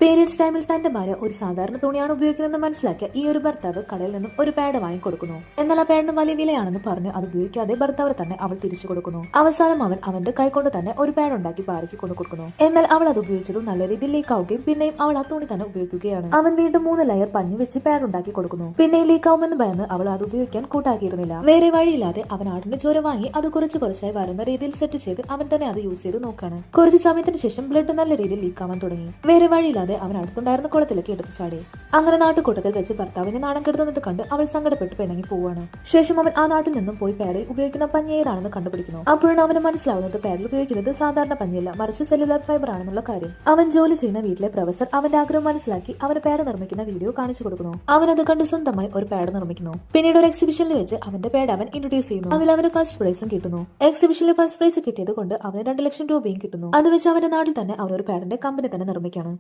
Periods ടൈമിൽ തന്റെ ഭാര്യ ഒരു സാധാരണ തുണിയാണ് ഉപയോഗിക്കുന്നതെന്ന് മനസ്സിലാക്കിയ ഈ ഒരു ഭർത്താവ് കടയിൽ നിന്നും ഒരു പാഡ് വാങ്ങിക്കൊടുക്കുന്നു. എന്നാൽ ആ പാഡിന് വലിയ വിലയാണെന്ന് പറഞ്ഞ് അത് ഉപയോഗിക്കാതെ ഭർത്താവ് തന്നെ അവൾ തിരിച്ചു കൊടുക്കുന്നു. അവസാനം അവൻ അവന്റെ കൈകൊണ്ട് തന്നെ ഒരു പാഡ് ഉണ്ടാക്കി ഭാര്യയ്ക്ക് കൊണ്ടു കൊടുക്കുന്നു. എന്നാൽ അവൾ അത് ഉപയോഗിച്ചത് നല്ല രീതിയിൽ ലീക്ക് ആവുകയും പിന്നെയും അവൾ ആ തുണി തന്നെ ഉപയോഗിക്കുകയാണ്. അവൻ വീണ്ടും 3 ലെയർ പഞ്ഞി വെച്ച് പാഡ് ഉണ്ടാക്കി കൊടുക്കുന്നു. പിന്നെ ലീക്ക് ആവുമെന്ന് ഭയന്ന് അവൾ അത് ഉപയോഗിക്കാൻ കൂട്ടാക്കിയിരുന്നില്ല. വേറെ വഴിയില്ലാതെ അവൻ ആടിന്റെ ചോര വാങ്ങി അത് കുറച്ചായി വരുന്ന രീതിയിൽ സെറ്റ് ചെയ്ത് അവൻ തന്നെ അത് യൂസ് ചെയ്ത് നോക്കാണ്. കുറച്ച് സമയത്തിന് ശേഷം ബ്ലഡ് നല്ല രീതിയിൽ ലീക്ക് ആവാൻ തുടങ്ങി. വേറെ വഴിയില്ലാതെ അവൻ അടുത്തുണ്ടായിരുന്ന കുളത്തിലേക്ക് എടുത്തു ചാടി. അങ്ങനെ നാട്ടുകൂട്ടത്തിൽ വെച്ച് ഭർത്താവിനെ നാണം കെടുത്തുന്നത് കണ്ട് അവൾ സങ്കടപ്പെട്ട് പിണങ്ങി പോവാണ്. ശേഷം അവൻ ആ നാട്ടിൽ നിന്നും പോയി പാഡിൽ ഉപയോഗിക്കുന്ന പഞ്ഞി ഏതാണെന്ന് കണ്ടുപിടിക്കുന്നു. അപ്പോഴാണ് അവന് മനസ്സിലാവുന്നത് പാഡിൽ ഉപയോഗിക്കുന്നത് സാധാരണ പഞ്ഞിയല്ല, മറിച്ച് സെല്ലുലാർ ഫൈബർ ആണെന്നുള്ള കാര്യം. അവൻ ജോലി ചെയ്യുന്ന വീട്ടിലെ പ്രൊഫസർ അവന്റെ ആഗ്രഹം മനസ്സിലാക്കി അവന് പാഡ് നിർമ്മിക്കുന്ന വീഡിയോ കാണിച്ചു കൊടുക്കുന്നു. അവൻ അത് കണ്ട് സ്വന്തമായി ഒരു പാഡ് നിർമ്മിക്കുന്നു. പിന്നീട് ഒരു എക്സിബിഷനിൽ വെച്ച് അവന്റെ പാഡ് അവൻ ഇൻട്രൊഡ്യൂസ് ചെയ്യുന്നു. അതിൽ അവന് ഫസ്റ്റ് പ്രൈസും കിട്ടുന്നു. എക്സിബിഷനിൽ ഫസ്റ്റ് പ്രൈസ് കിട്ടിയത് കൊണ്ട് അവന് 2 ലക്ഷം രൂപയും കിട്ടുന്നു. അത് വെച്ച് അവന്റെ നാട്ടിൽ തന്നെ അവൻ ഒരു പാഡിന്റെ കമ്പനി തന്നെ നിർമ്മിക്കാണ്.